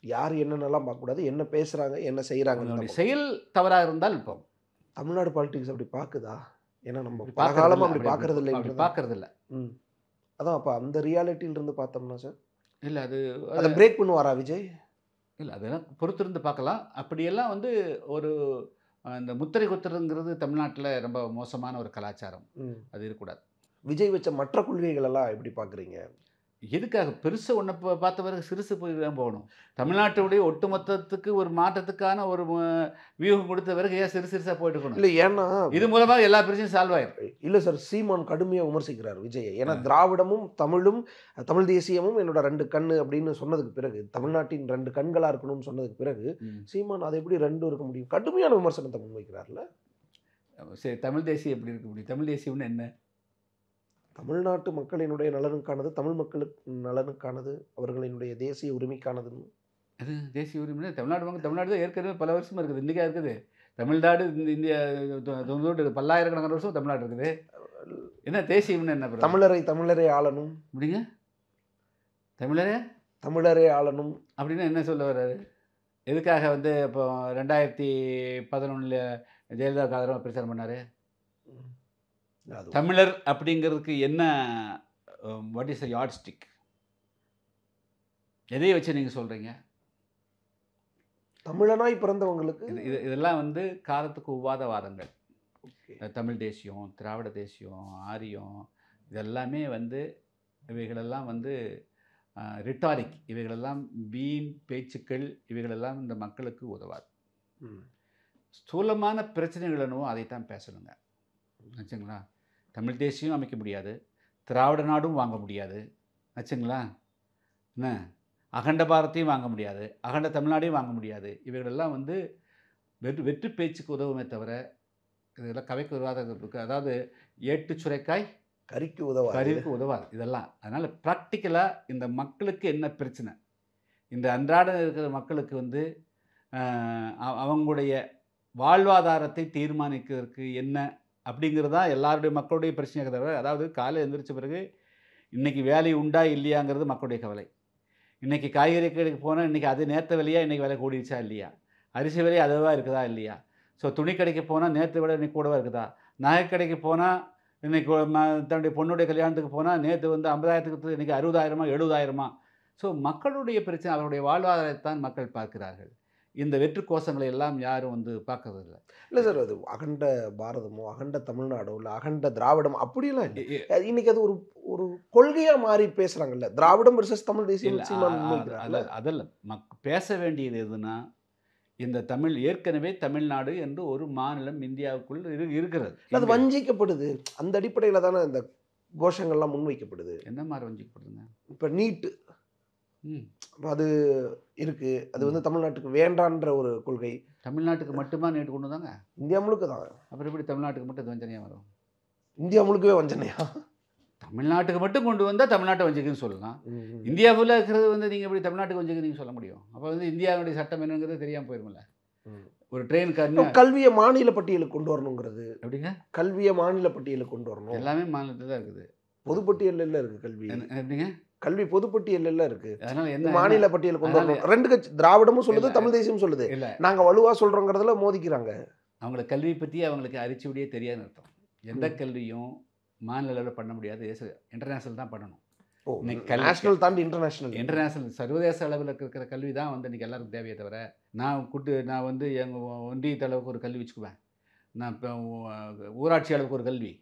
யார் என்னென்னலாம் பார்க்கக்கூடாது, என்ன பேசுகிறாங்க, என்ன செய்கிறாங்க, செயல் தவறாக இருந்தால் இப்போ தமிழ்நாடு பாலிடிக்ஸ் அப்படி பார்க்குதா? ஏன்னா நம்ம பல காலமாக அப்படி பார்க்கறது இல்லை. அப்படி பார்க்கறது இல்லை. அதான் அப்போ அந்த ரியாலிட்டியிலிருந்து பார்த்தோம்னா சார், இல்லை அதை பிரேக் பண்ணுவாரா விஜய்? இல்லை அதெல்லாம் பொறுத்திருந்து பார்க்கலாம். அப்படியெல்லாம் வந்து ஒரு அந்த முத்திரை குத்துறதுங்கிறது தமிழ்நாட்டில் ரொம்ப மோசமான ஒரு கலாச்சாரம். அது இருக்கக்கூடாது. விஜய் வச்ச மற்ற கொள்கைகள் எல்லாம் எப்படி பார்க்குறீங்க? எதுக்காக பெருசு ஒன்றை பார்த்த பிறகு சிறுசு போய் தான் போகணும். தமிழ்நாட்டுடைய ஒட்டுமொத்தத்துக்கு ஒரு மாற்றத்துக்கான ஒரு வியூகம் கொடுத்த பிறகு ஏன் சிறுசாக போயிட்டு இருக்கணும்? இல்லை, ஏன்னா இது மூலமாக எல்லா பிரச்சனையும் சால்வ் ஆயிடும். இல்லை சார், சீமான் கடுமையாக விமர்சிக்கிறார் விஜயை. ஏன்னா திராவிடமும் தமிழும் தமிழ் தேசியமும் என்னோட 2 கண்ணு அப்படின்னு சொன்னதுக்கு பிறகு, தமிழ்நாட்டின் 2 கண்களாக இருக்கணும்னு சொன்னதுக்கு பிறகு சீமான் அதை எப்படி 2 இருக்க முடியும்? கடுமையான விமர்சனத்தை முன்வைக்கிறார்ல. சரி, தமிழ் தேசியம் எப்படி இருக்க முடியும்? தமிழ் தேசியம்னு என்ன? தமிழ்நாட்டு மக்களினுடைய நலனுக்கானது, தமிழ் மக்களுக்கு நலனுக்கானது, அவர்களினுடைய தேசிய உரிமைக்கானதுன்னு. அது தேசிய உரிமை தமிழ்நாடு தான் ஏற்கனவே பல வருஷமாக இருக்குது. இன்றைக்கா இருக்குது தமிழ்நாடு. இந்தியா பல்லாயிரக்கணக்கான வருஷம் தமிழ்நாடு இருக்குது. என்ன தேசியம்னு என்ன? தமிழரை ஆளணும் அப்படிங்க. தமிழரே ஆளணும் அப்படின்னா என்ன சொல்ல வர்றாரு? எதுக்காக வந்து இப்போ 2011 ஜெயலலிதா ஆதரவாக பிரச்சாரம் பண்ணார்? தமிழர் அப்படிங்கிறதுக்கு என்ன, what is a yardstick? எதையை வச்சு நீங்கள் சொல்கிறீங்க? தமிழனாய் பிறந்தவங்களுக்கு இதெல்லாம் வந்து காலத்துக்கு ஒவ்வாத வாதங்கள். தமிழ் தேசியம், திராவிட தேசியம், ஆரியம், இதெல்லாமே வந்து இவைகளெல்லாம் வந்து ரிட்டாரிக், இவைகளெல்லாம் வீண் பேச்சுக்கள், இவைகளெல்லாம் இந்த மக்களுக்கு உதவாது. ஸ்தூலமான பிரச்சனைகள் என்னவோ அதைத்தான் பேசணுங்க. ஆச்சுங்களா? தமிழ் தேசியம் அமைக்க முடியாது, திராவிட நாடும் வாங்க முடியாது. ஆச்சுங்களா? என்ன அகண்ட பாரத்தையும் வாங்க முடியாது, அகண்ட தமிழ்நாடையும் வாங்க முடியாது. இவைகளெல்லாம் வந்து வெற்று பேச்சுக்கு உதவுமே தவிர இதெல்லாம் கவைக்கு உதவாத, அதாவது ஏட்டு சுரைக்காய் கறிக்கு உதவாது இதெல்லாம். அதனால் ப்ராக்டிக்கலாக இந்த மக்களுக்கு என்ன பிரச்சனை, இந்த அன்றாட இருக்கிற மக்களுக்கு வந்து அவங்களுடைய வாழ்வாதாரத்தை தீர்மானிக்கிறதுக்கு என்ன அப்படிங்கிறது தான் எல்லாருடைய மக்களுடைய பிரச்சனையாக தவிர, அதாவது காலை எழுந்திரிச்ச பிறகு இன்றைக்கி வேலை உண்டா இல்லையாங்கிறது மக்களுடைய கவலை. இன்றைக்கி காய்கறி கடைக்கு போனால் இன்றைக்கி அது நேற்று விலையா இன்றைக்கி விலை கூடிடுச்சா இல்லையா, அரிசி விலை அதுவாக இருக்குதா இல்லையா, ஸோ துணி கடைக்கு போனால் நேற்று விட இன்றைக்கி கூடவா இருக்குதா, நகை கடைக்கு போனால் இன்றைக்கி தன்னுடைய பொண்ணுடைய கல்யாணத்துக்கு போனால் நேற்று வந்து 50,000க்கு இன்றைக்கி 60,000 70,000. ஸோ மக்களுடைய பிரச்சனை, அவருடைய வாழ்வாதாரத்தான் மக்கள் பார்க்கிறார்கள். இந்த வெற்று கோஷங்களை எல்லாம் யாரும் வந்து பார்க்கறதில்லை. இல்லை சார், அது அகண்ட பாரதமோ அகண்ட தமிழ்நாடோ இல்லை அகண்ட திராவிடம் அப்படியெல்லாம் இல்லை. இன்னைக்கு அது ஒரு கொள்கையாக மாறி பேசுகிறாங்கல்ல, திராவிடம் வெர்சஸ் தமிழ் தேசியம். அதெல்லாம் பேச வேண்டியது எதுனா, இந்த தமிழ் ஏற்கனவே தமிழ்நாடு என்று ஒரு மாநிலம் இந்தியாவுக்குள் இருக்கிறது. அது வஞ்சிக்கப்படுது. அந்த அடிப்படையில் தானே இந்த கோஷங்கள்லாம் முன்வைக்கப்படுது. என்ன மாதிரி வஞ்சிக்கப்படுதுங்க? இப்போ நீட்டு அது இருக்கு, அது வந்து தமிழ்நாட்டுக்கு வேண்டான்ற ஒரு கொள்கை. தமிழ்நாட்டுக்கு மட்டுமா நீட்டு கொண்டு வந்தாங்க? இந்தியா முழுக்க தான். அப்புறம் எப்படி தமிழ்நாட்டுக்கு மட்டும் வஞ்சனையாக வரும்? இந்தியா முழுக்கவே வஞ்சனையா? தமிழ்நாட்டுக்கு மட்டும் கொண்டு வந்தால் தமிழ்நாட்டை வஞ்சிக்குன்னு சொல்லலாம். இந்தியாவில் இருக்கிறது வந்து நீங்கள் எப்படி தமிழ்நாட்டுக்கு வஞ்சிக்கு நீங்கள் சொல்ல முடியும்? அப்போ வந்து இந்தியாவுடைய சட்டம் என்னங்கிறது தெரியாமல் போயிருமில்ல. ஒரு ட்ரெயின் கல்வியை மாநில பட்டியலுக்கு கொண்டு வரணுங்கிறது எப்படிங்க? கல்வியை மாநில பட்டியலுக்கு கொண்டு வரணும். எல்லாமே மாநிலத்தில் தான் இருக்குது, பொதுப்பட்டியலில் இருக்குது கல்வி. எப்படிங்க? கல்வி பொதுப்பட்டியல்ல இருக்கு. அதனால இது என்ன மாநில பட்டியல் கொண்டு அதனால- வரணும். 2 கட்சி திராவிடமும் சொல்லுது, இல்ல. தமிழ் தேசியம் சொல்லுது. இல்லை நாங்க வலுவா சொல்றோங்கிறதுல மோதிக்கிறாங்க. அவங்களுக்கு கல்வி பற்றி அவங்களுக்கு அரிச்சுடியே தெரியாதுன்னு அர்த்தம். எந்த கல்வியும் மாநில அளவில் பண்ண முடியாது, இன்டர்நேஷ்னல் தான் பண்ணணும். ஓ, இன்னைக்கு கல்வி- நேஷனல் தாண்டி இன்டர்நேஷனல். இன்டர்நேஷ்னல் சர்வதேச அளவில் இருக்கிற கல்வி தான் வந்து இன்றைக்கி எல்லாருக்கும் தேவையே தவிர, நான் வந்து எங்கள் ஒன்றியத்த அளவுக்கு ஒரு கல்வி வச்சுக்குவேன், நான் இப்போ ஊராட்சி அளவுக்கு ஒரு கல்வி,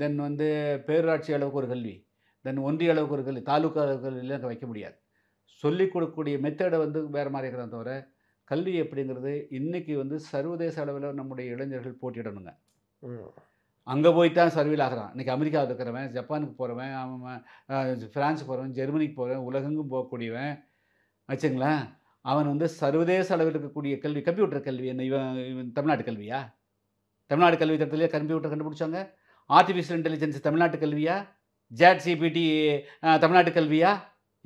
தென் வந்து பேரூராட்சி அளவுக்கு ஒரு கல்வி, தென் ஒன்றிய அளவுக்கு ஒரு கல்வி, தாலுக்கா அளவுக்கு கல்வியெல்லாம் வைக்க முடியாது. சொல்லிக் கொடுக்கக்கூடிய மெத்தடை வந்து வேறு மாதிரி இருக்கிறத தவிர, கல்வி எப்படிங்கிறது இன்றைக்கி வந்து சர்வதேச அளவில் நம்முடைய இளைஞர்கள் போட்டியிடணுங்க. அங்கே போய் தான் சர்வீல் ஆகிறான். இன்றைக்கி அமெரிக்காவில் இருக்கிறவன், ஜப்பானுக்கு போகிறவன், அவன் ஃப்ரான்ஸ் போகிறவன், ஜெர்மனிக்கு போகிறவன், உலகெங்கும் போகக்கூடியவன் வச்சுங்களேன், அவன் வந்து சர்வதேச அளவில் இருக்கக்கூடிய கல்வி, கம்ப்யூட்டர் கல்வி என்ன இவன் தமிழ்நாட்டு கல்வியா? தமிழ்நாடு கல்வி தரத்துலேயே கம்ப்யூட்டர் கண்டுபிடிச்சாங்க. ஆர்டிஃபிஷியல் இன்டெலிஜென்ஸ் தமிழ்நாட்டு கல்வியா? ஜாட் சிபிடி தமிழ்நாட்டு கல்வியா?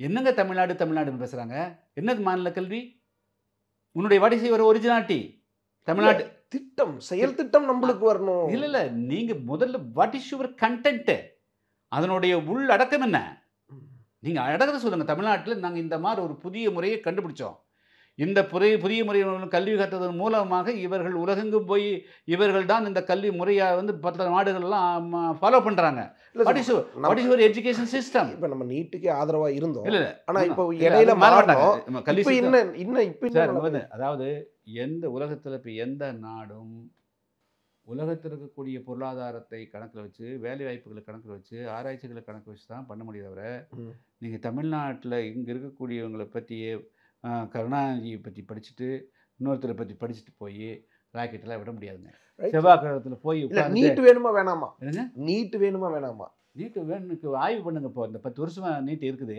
என்னங்க தமிழ்நாடுன்னு பேசுகிறாங்க? என்னது மாநில கல்வி? உன்னுடைய வாட் இஸ் யுவர் ஒரிஜினாலிட்டி? தமிழ்நாட்டு திட்டம், செயல் திட்டம் நம்மளுக்கு வரணும். இல்லை நீங்கள் முதல்ல வாட் இஸ் யுவர் கண்டென்ட்டு, அதனுடைய உள் அடக்கம் என்ன? நீங்கள் அடக்கத்தை சொல்லுங்கள். தமிழ்நாட்டில் நாங்கள் இந்த மாதிரி ஒரு புதிய முறையை கண்டுபிடிச்சோம், இந்த புதிய முறையை கல்வி கற்றதன் மூலமாக இவர்கள் உலகெங்கும் போய் இவர்கள் தான் இந்த கல்வி முறையை வந்து 10 நாடுகள்லாம் ஃபாலோ பண்ணுறாங்க. What is your education system? இப்போ நம்ம நீட்டுக்கே ஆதரவா இருந்தோம். இல்லை ஆனா இப்போ இடையில மாறணும். கல்வி இப்போ சார், அதாவது எந்த உலகத்தில் இப்போ எந்த நாடும் உலகத்தில் இருக்கக்கூடிய பொருளாதாரத்தை கணக்கில் வச்சு, வேலை வாய்ப்புகளை கணக்கில் வச்சு, ஆராய்ச்சிகளை கணக்கு வச்சு தான் பண்ண முடியும் தவிர, நீங்கள் தமிழ்நாட்டில் இங்கே இருக்கக்கூடியவங்களை பற்றியே கருணாநிதியை பற்றி படிச்சுட்டு இன்னொருத்தரை பற்றி படிச்சுட்டு போய் ராக்கெட்டெல்லாம் விட முடியாதுங்க. செவ்வாய் கிரகத்தில் போய் நீட் வேணுமா வேணாமா? என்னங்க நீட் வேணுமா வேணாமா? நீட்டு வேணுக்கு ஆய்வு பண்ணுங்க. இப்போ இந்த 10 வருஷமாக நீட்டு இருக்குது.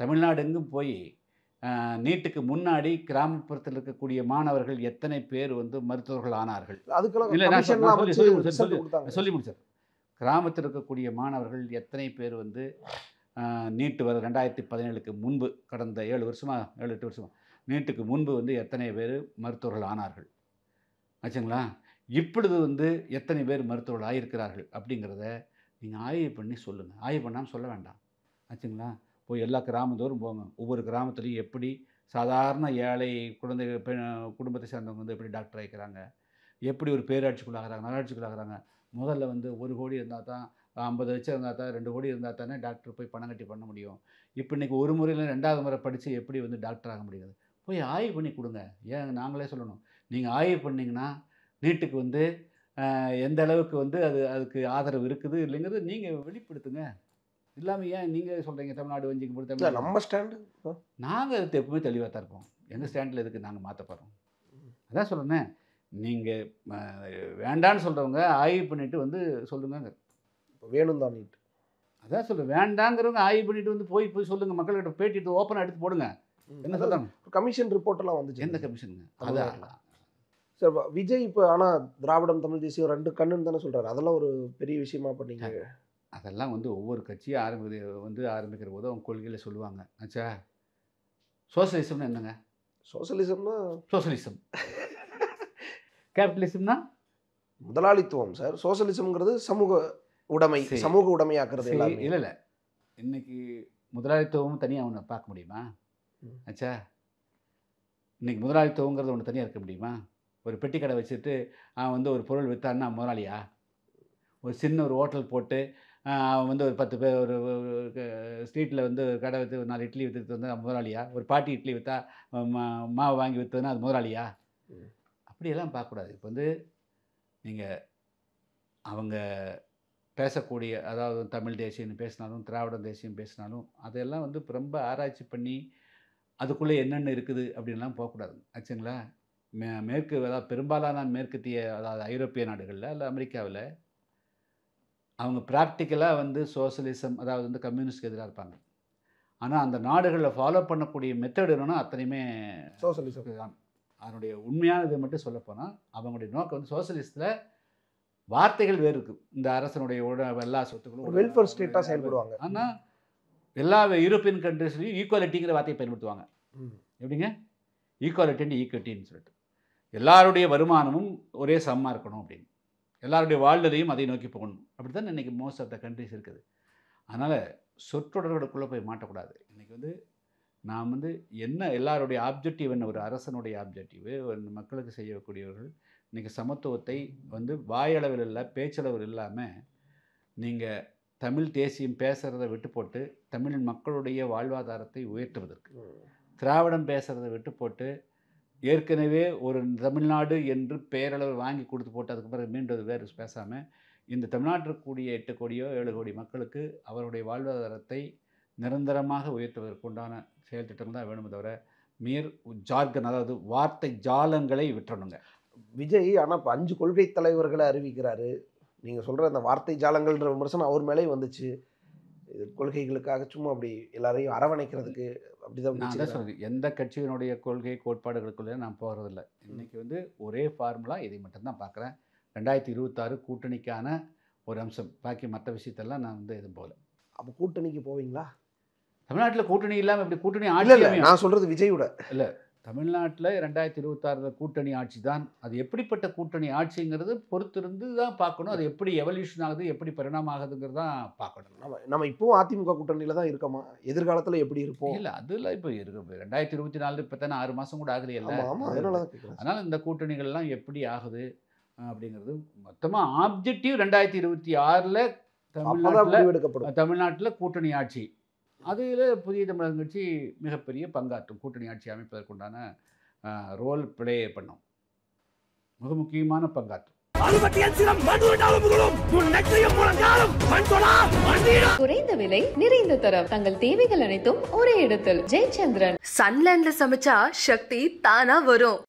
தமிழ்நாடு எங்கும் போய் நீட்டுக்கு முன்னாடி கிராமப்புறத்தில் இருக்கக்கூடிய மாணவர்கள் எத்தனை பேர் வந்து மருத்துவர்கள் ஆனார்கள்? அதுக்கெல்லாம் இல்லை, நான் கமிஷன்லாம் அமைச்சு சொல்லி கொடுத்தாங்க. சொல்லி முடிச்சார். கிராமத்தில் இருக்கக்கூடிய மாணவர்கள் எத்தனை பேர் வந்து நீட்டு வர 2017க்கு முன்பு, கடந்த 7 வருஷமாக 7-8 வருஷமாக நீட்டுக்கு முன்பு வந்து எத்தனை பேர் மருத்துவர்கள் ஆனார்கள் ஆச்சுங்களா? இப்பொழுது வந்து எத்தனை பேர் மருத்துவர்கள் ஆகியிருக்கிறார்கள் அப்படிங்கிறத நீங்கள் ஆய்வு பண்ணி சொல்லுங்கள். ஆய்வு பண்ணாமல் சொல்ல வேண்டாம் ஆச்சுங்களா? போய் எல்லா கிராமத்தோறும் போங்க. ஒவ்வொரு கிராமத்துலேயும் எப்படி சாதாரண ஏழை குடும்பத்தை சேர்ந்தவங்க வந்து எப்படி டாக்டர் ஆகிக்கிறாங்க, எப்படி ஒரு பேராட்சிக்குள்ளாகிறாங்க, நகராட்சிக்குள்ளாகிறாங்க. முதல்ல வந்து 1 கோடி இருந்தால் தான், 50 லட்சம் இருந்தால் தான், 2 கோடி இருந்தால் தானே டாக்டர் போய் பணம் கட்டி பண்ண முடியும். இப்போ இன்றைக்கி ஒரு முறையில் 2வது முறை படித்து எப்படி வந்து டாக்டர் ஆக முடியாது? போய் ஆய்வு பண்ணி கொடுங்க. ஏன் நாங்களே சொல்லணும்? நீங்கள் ஆய்வு பண்ணிங்கன்னா நீட்டுக்கு வந்து எந்த அளவுக்கு வந்து அதுக்கு ஆதரவு இருக்குது இல்லைங்கிறது நீங்கள் வெளிப்படுத்துங்க. இல்லாமல் ஏன் நீங்கள் சொல்கிறீங்க தமிழ்நாடு வஞ்சிக்கு போட்டு? நம்ம ஸ்டாண்டு நாங்கள் அதுக்கு எப்பவுமே தெளிவாக தான் இருப்போம். எங்கள் ஸ்டாண்டில் எதுக்கு நாங்கள் மாற்ற போகிறோம்? அதான் சொல்கிறேன். நீங்கள் வேண்டான்னு சொல்கிறவங்க ஆய்வு பண்ணிவிட்டு வந்து சொல்லுங்க. வேணும் தான் நீட். அதான் சொல்லுங்கள். வேண்டாங்கிறவங்க ஆய்வு பண்ணிவிட்டு வந்து போய் சொல்லுங்கள். மக்கள்கிட்ட பேட்டிட்டு ஓப்பனாக எடுத்து போடுங்க. என்ன சொல்கிறாங்க? கமிஷன் ரிப்போர்ட் எல்லாம் வந்துச்சு. எந்த கமிஷனுங்க? அதான் சார், விஜய் இப்போ ஆனால் திராவிடம் தமிழ் தேசியம் 2 கண்ணுன்னு தானே சொல்கிறாரு. அதெல்லாம் ஒரு பெரிய விஷயமா பண்ணீங்க. அதெல்லாம் வந்து ஒவ்வொரு கட்சியும் ஆரம்பிக்கிற போது அவங்க கொள்கையில் சொல்லுவாங்க. ஆச்சா, சோசியலிசம்னு என்னங்க? சோசியலிசம்னா சோசியலிசம். கேபிட்டலிசம்னா முதலாளித்துவம் சார். சோசியலிசம்ங்கிறது சமூக உடைமை, சமூக உடைமையாக்குறது எல்லாமே. இல்லை, இன்னைக்கு முதலாளித்துவமும் தனியாக ஒன்று பார்க்க முடியுமா? ஆச்சா, இன்னைக்கு முதலாளித்துவங்கிறது ஒன்று தனியாக இருக்க முடியுமா? ஒரு பெட்டி கடை வச்சுட்டு அவன் வந்து ஒரு பொருள் விற்றான்னா முதலாளியா? ஒரு சின்ன ஒரு ஹோட்டல் போட்டு அவன் வந்து ஒரு 10 பேர் ஒரு ஸ்ட்ரீட்டில் வந்து ஒரு கடை விற்று ஒரு 4 இட்லி விற்றுட்டு வந்தால் முதலாளியா? ஒரு பாட்டி இட்லி விற்றா மாவு வாங்கி விற்றதுன்னா அது முதலாளியா? அப்படியெல்லாம் பார்க்கக்கூடாது. இப்போ வந்து நீங்கள் அவங்க பேசக்கூடிய, அதாவது தமிழ் தேசியம்னு பேசினாலும் திராவிட தேசியம் பேசினாலும் அதெல்லாம் வந்து ரொம்ப ஆராய்ச்சி பண்ணி அதுக்குள்ளே என்னென்ன இருக்குது அப்படின்லாம் போகக்கூடாது ஆச்சுங்களா? மேற்கு, அதாவது பெரும்பாலான மேற்கத்திய, அதாவது ஐரோப்பிய நாடுகளில் இல்லை அமெரிக்காவில் அவங்க ப்ராக்டிக்கலாக வந்து சோசியலிசம், அதாவது வந்து கம்யூனிஸ்ட்க்கு எதிராக இருப்பாங்க. ஆனால் அந்த நாடுகளில் ஃபாலோ பண்ணக்கூடிய மெத்தட் என்னன்னா அத்தனையுமே சோசியலிசம் தான். அதனுடைய உண்மையானது மட்டும் சொல்லப்போனால் அவங்களுடைய நோக்கம் வந்து சோசியலிஸ்டில் வார்த்தைகள் வேறு இருக்குது. இந்த அரசனுடைய எல்லா சொத்துக்களும் வெல்ஃபேர் ஸ்டேட்டாக செயல்படுவாங்க. ஆனால் எல்லா யூரோப்பியன் கண்ட்ரீஸ்லையும் ஈக்குவாலிட்டிங்கிற வார்த்தையை பயன்படுத்துவாங்க. எப்படிங்க? ஈக்குவாலிட்டி அண்ட் ஈக்விட்டின்னு சொல்லிட்டு எல்லாருடைய வருமானமும் ஒரே சமமாக இருக்கணும் அப்படின்னு, எல்லாருடைய வாழ்க்கையும் அதை நோக்கி போகணும். அப்படி தான் இன்றைக்கி மோஸ்ட் ஆஃப் த கண்ட்ரிஸ் இருக்குது. அதனால் சொற்றொடர்களுக்குள்ளே போய் மாட்டக்கூடாது. இன்றைக்கி வந்து நாம் வந்து என்ன எல்லாருடைய ஆப்ஜெக்டிவ் என்ன, ஒரு அரசனுடைய ஆப்ஜெக்டிவ் மக்களுக்கு செய்யக்கூடியவர்கள் இன்றைக்கி சமத்துவத்தை வந்து வாயளவில் இல்லை பேச்சளவில் இல்லாமல் நீங்கள் தமிழ் தேசியம் பேசுகிறத விட்டு போட்டு தமிழ் மக்களுடைய வாழ்வாதாரத்தை உயர்த்துவதற்கு, திராவிடம் பேசுகிறத விட்டு போட்டு ஏற்கனவே ஒரு தமிழ்நாடு என்று பெயரளவு வாங்கி கொடுத்து போட்டு அதுக்கு பிறகு மீண்டும் வேறு பேசாமல் இந்த தமிழ்நாட்டில் கூடிய 8 கோடியோ 7 கோடி மக்களுக்கு அவருடைய வாழ்வாதாரத்தை நிரந்தரமாக உயர்த்துவதற்கு உண்டான செயல் திட்டங்கள் தான் வேணுமே தவிர ஜார்கன், அதாவது வார்த்தை ஜாலங்களை விட்டுறணுங்க. விஜய் ஆனால் இப்போ 5 கொள்கை தலைவர்களை அறிவிக்கிறாரு. நீங்கள் சொல்கிற அந்த வார்த்தை ஜாலங்கள்ன்ற விமர்சனம் அவர் மேலே வந்துச்சு. இது கொள்கைகளுக்காக சும்மா அப்படி எல்லாரையும் அரவணைக்கிறதுக்கு அப்படிதான் நான் தான் சொல்கிறேன். எந்த கட்சியினுடைய கொள்கை கோட்பாடுகளுக்குள்ளே நான் போகிறதில்ல. இன்றைக்கி வந்து ஒரே ஃபார்முலா, இதை மட்டும்தான் பார்க்குறேன். 2026 கூட்டணிக்கான ஒரு அம்சம், பாக்கி மற்ற விஷயத்தெல்லாம் நான் வந்து எதுவும் போகல. அப்போ கூட்டணிக்கு போவீங்களா? தமிழ்நாட்டில் கூட்டணி இல்லாமல் இப்படி கூட்டணி இல்லை ஆட்சி? நான் சொல்கிறது விஜயோட இல்லை, தமிழ்நாட்டில் 2026 கூட்டணி ஆட்சி தான். அது எப்படிப்பட்ட கூட்டணி ஆட்சிங்கிறது பொறுத்திருந்து தான் பார்க்கணும். அது எப்படி எவல்யூஷன் ஆகுது, எப்படி பரிணாமம் ஆகுதுங்கிறது தான் பார்க்கணும். நம்ம இப்போவும் அதிமுக கூட்டணியில் தான் இருக்கோமா? எதிர்காலத்தில் எப்படி இருப்போம்? இல்லை, அதெல்லாம் இப்போ இருக்கு. 2024 இப்போ தானே 6 மாதம் கூட ஆகலையே. அதனால் இந்த கூட்டணிகள்லாம் எப்படி ஆகுது அப்படிங்கிறது மொத்தமாக ஆப்ஜெக்டிவ் 2026 தமிழ்நாட்டில் கூட்டணி ஆட்சி. அதில் புதிய தமிழக கட்சி மிகப்பெரிய பங்காற்றும். கூட்டணி ஆட்சி அமைப்பதற்குண்டான ரோல் பிளே பண்ணும், மிக முக்கியமான பங்காற்றும். குறைந்த விலை நிறைந்த தரம், தங்கள் தேவைகள் அனைத்தும் ஒரே இடத்தில். ஜெயச்சந்திரன். சன்லேண்ட்ல சமைச்சா சக்தி தானா வரும்.